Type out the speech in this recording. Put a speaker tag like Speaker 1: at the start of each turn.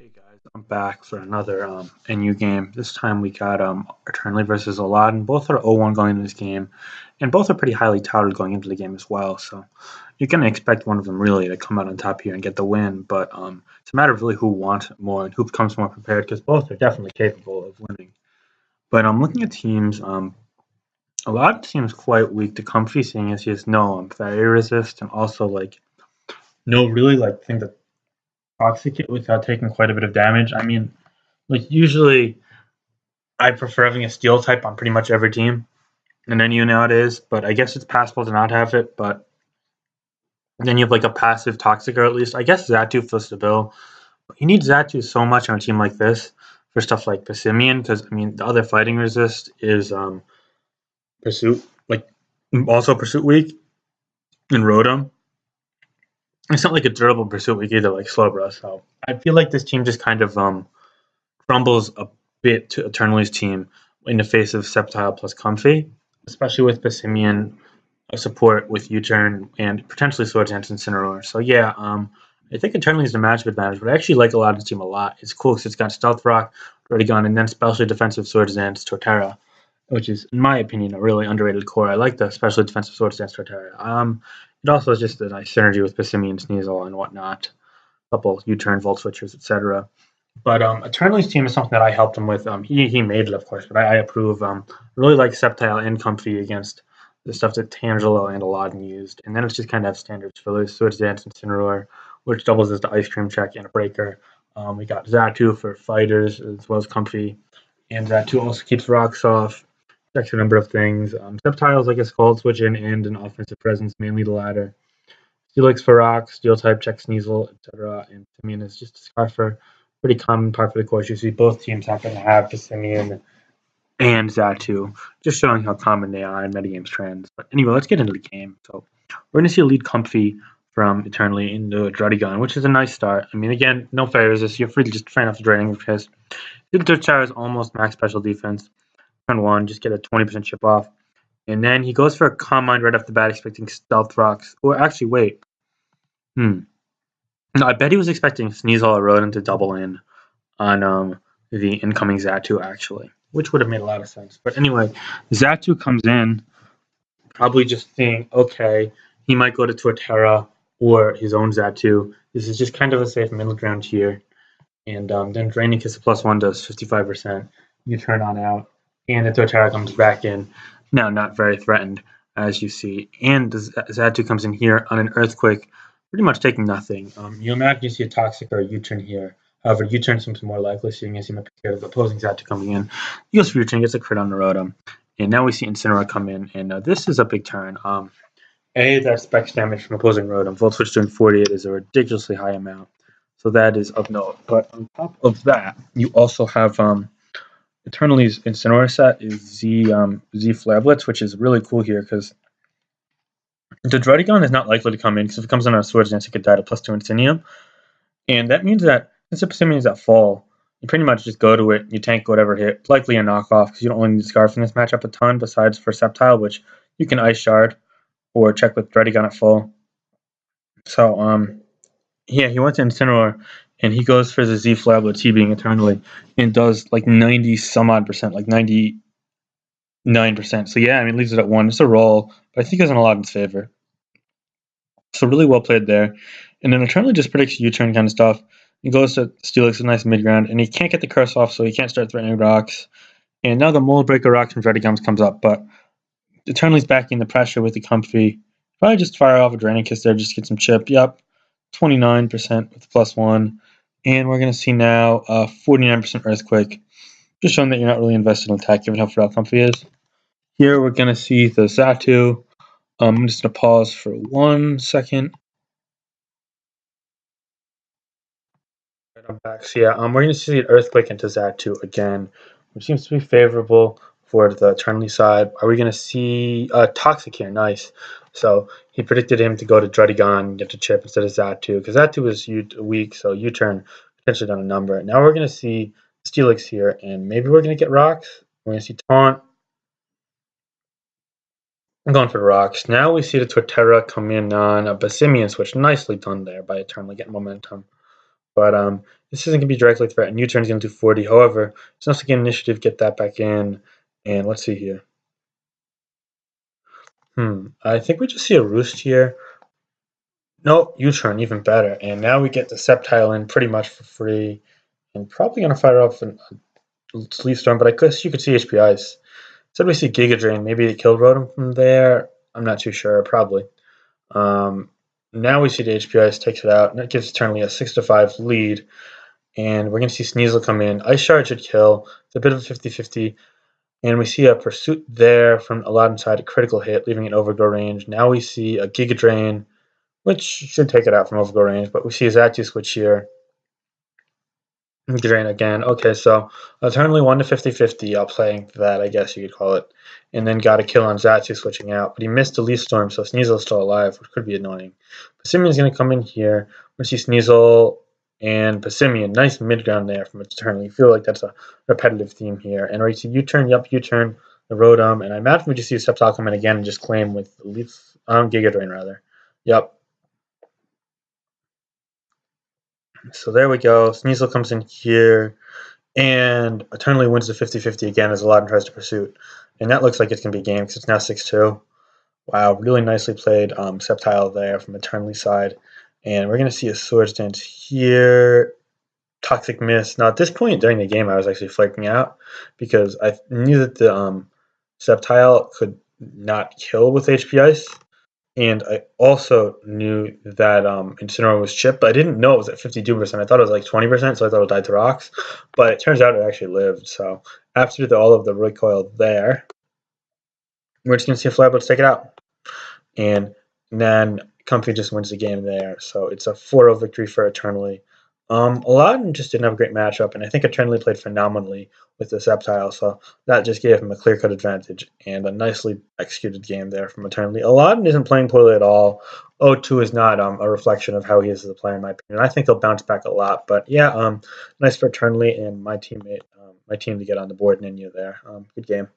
Speaker 1: Hey guys, I'm back for another NU game. This time we got Eternally versus Elodin. Both are 0-1 going into this game, and both are pretty highly touted going into the game as well. So you're gonna expect one of them really to come out on top here and get the win. But it's a matter of really who wants it more and who comes more prepared, because both are definitely capable of winning. But I'm looking at teams. Elodin seems quite weak to Comfy, seeing as he has no fairy resist and also like no really like thing that toxic it without taking quite a bit of damage. I mean, like usually I prefer having a steel type on pretty much every team and then you know it is, but I guess it's possible to not have it, but then you have like a passive toxic, or at least I guess Zatu fits the bill. But you need Zatu so much on a team like this for stuff like Passimian, because I mean the other fighting resist is pursuit, like also pursuit weak and Rotom. It's not like a durable pursuit weak either, like Slowbro. So I feel like this team just kind of crumbles a bit to Eternally's team in the face of Sceptile plus Comfy, especially with Passimian support with U-turn and potentially Swords Dance and Incineroar. So yeah, I think Eternally is the matchup advantage, but I actually like a lot of the team a lot. It's cool because it's got Stealth Rock, Redigon, and then specially defensive Swords Dance Torterra, which is, in my opinion, a really underrated core. I like the specially defensive Swords Dance Torterra. It also is just a nice synergy with Passimian, Sneasel, and whatnot. A couple U-turn, Volt Switchers, etc. But Eternally's team is something that I helped him with. He made it, of course, but I approve. Really like Sceptile and Comfy against the stuff that Tangelo and Elodin used. And then it's just kind of standards for Swords Dance and Incineroar, which doubles as the Ice Cream check and a breaker. We got Zatu for fighters as well as Comfy. And Zatu also keeps rocks off, checks a number of things. Sceptile's like a Scald Switch in and an offensive presence, mainly the latter. Steelix for rocks, Steel type, check Sneasel, etc. And Simeon is just a Scarfer. Pretty common part for the course. You see both teams happen to have Simeon and Zatu, just showing how common they are in metagames trends. But anyway, let's get into the game. So we're going to see a lead Comfy from Eternally into Druddigon, which is a nice start. I mean, again, no fair resist. You're free to just train off the draining resist. The Tower is almost max special defense. Turn 1, just get a 20% chip off. And then he goes for a Calm Mind right off the bat, expecting Stealth Rocks. Or actually, wait. No, I bet he was expecting Sneasel or Rodent to double in on the incoming Zatu, actually, which would have made a lot of sense. But anyway, Zatu comes in, probably just thinking, okay, he might go to Torterra or his own Zatu. This is just kind of a safe middle ground here. And then Draining Kiss +1 does 55%. You turn on out, and the Torterra comes back in. Now, not very threatened, as you see. And Zatu comes in here on an Earthquake, pretty much taking nothing. You imagine you see a Toxic or a U-turn here. However, U-turn seems more likely, seeing as he might be scared of the opposing Zatu coming in. He goes for U-turn, gets a crit on the Rotom. And now we see Incineroar come in, and this is a big turn. That specs damage from opposing Rotom. Volt Switch doing 48 is a ridiculously high amount. So that is of note. But on top of that, you also have Eternally's Incineroar set is Z Flablets, which is really cool here because the Druddigon is not likely to come in, because if it comes in on a Swords Dance, it could die to +2 Insinium. And that means that since the Passimian is at full, you pretty much just go to it, you tank whatever hit, likely a knockoff, because you don't really need Scarf in this matchup a ton, besides for Sceptile, which you can Ice Shard or check with Druddigon at full. So, yeah, he went to Incineroar, and he goes for the Z Flablet, T being Eternally, and does like 90 some odd percent, like 99%. So yeah, I mean, leaves it at 1. It's a roll, but I think it's in Aladdin's favor. So really well played there. And then Eternally just predicts U-turn kind of stuff. He goes to Steelix, a nice mid-ground, and he can't get the curse off, so he can't start threatening rocks. And now the Mold Breaker Rocks from Druddigons comes up, but Eternally's backing the pressure with the Comfy. Probably just fire off a Draining Kiss there, just get some chip. Yep, 29% with +1. And we're going to see now 49% Earthquake. Just showing that you're not really invested in attack, given how frail Comfy is. Here we're going to see the Zatu. I'm just going to pause for 1 second. I'm back. So yeah, we're going to see an Earthquake into Zatu again, which seems to be favorable for the Eternally side. Are we going to see Toxic here? Nice. So he predicted him to go to Druddigon, get to chip instead of Zatu, because Zatu is weak, so U-turn potentially done a number. Now we're going to see Steelix here, and maybe we're going to get rocks. We're going to see Taunt. I'm going for the rocks. Now we see the Torterra come in on a Passimian switch. Nicely done there by Eternally, getting momentum. But this isn't going to be directly threatened. U-turn's going to do 40. However, it's enough to get initiative, get that back in. And let's see here. I think we just see a roost here. No, U-turn, even better. And now we get the Sceptile in pretty much for free. And probably going to fire off a Sleep Storm, but I guess you could see HP Ice. Said we see Giga Drain. Maybe it killed Rotom from there. I'm not too sure. Probably. Now we see the HP Ice takes it out, and that gives Eternally a 6-5 lead. And we're going to see Sneasel come in. Ice Shard should kill. It's a bit of a 50-50. And we see a Pursuit there from Elodin side, a critical hit, leaving it overgrow range. Now we see a Giga Drain, which should take it out from overgrow range. But we see a Xatu switch here. Drain again. Okay, so Eternally 1 to 50-50 playing that, I guess you could call it. And then got a kill on Xatu switching out. But he missed the Leaf Storm, so Sneasel's still alive, which could be annoying. Passimian's going to come in here. We see Sneasel and Passimian. Nice mid-ground there from Eternally. You feel like that's a repetitive theme here. And we see U-turn, U-turn, the Rotom. And I imagine we just see Sceptile come in again and just claim with Leaf, Giga Drain, rather. Yep. So there we go. Sneasel comes in here, and Eternally wins the 50-50 again as Elodin tries to Pursuit. And that looks like it's going to be a game because it's now 6-2. Wow, really nicely played Sceptile there from Eternally side. And we're going to see a Swords Dance here. Toxic Miss. Now, at this point during the game, I was actually flaking out because I knew that the Sceptile could not kill with HP Ice. And I also knew that Incineroar was chipped, but I didn't know it was at 52%. I thought it was like 20%, so I thought it would die to rocks. But it turns out it actually lived. So after all of the recoil there, we're just going to see a Flybolt take it out. And then Comfy just wins the game there. So it's a 4-0 victory for Eternally. Elodin just didn't have a great matchup, and I think Eternally played phenomenally with the Sceptile, so that just gave him a clear-cut advantage and a nicely executed game there from Eternally. Elodin isn't playing poorly at all. 0-2 is not a reflection of how he is as a player, in my opinion. I think he'll bounce back a lot, but yeah, nice for Eternally and my teammate, my team to get on the board and in you there. Good game.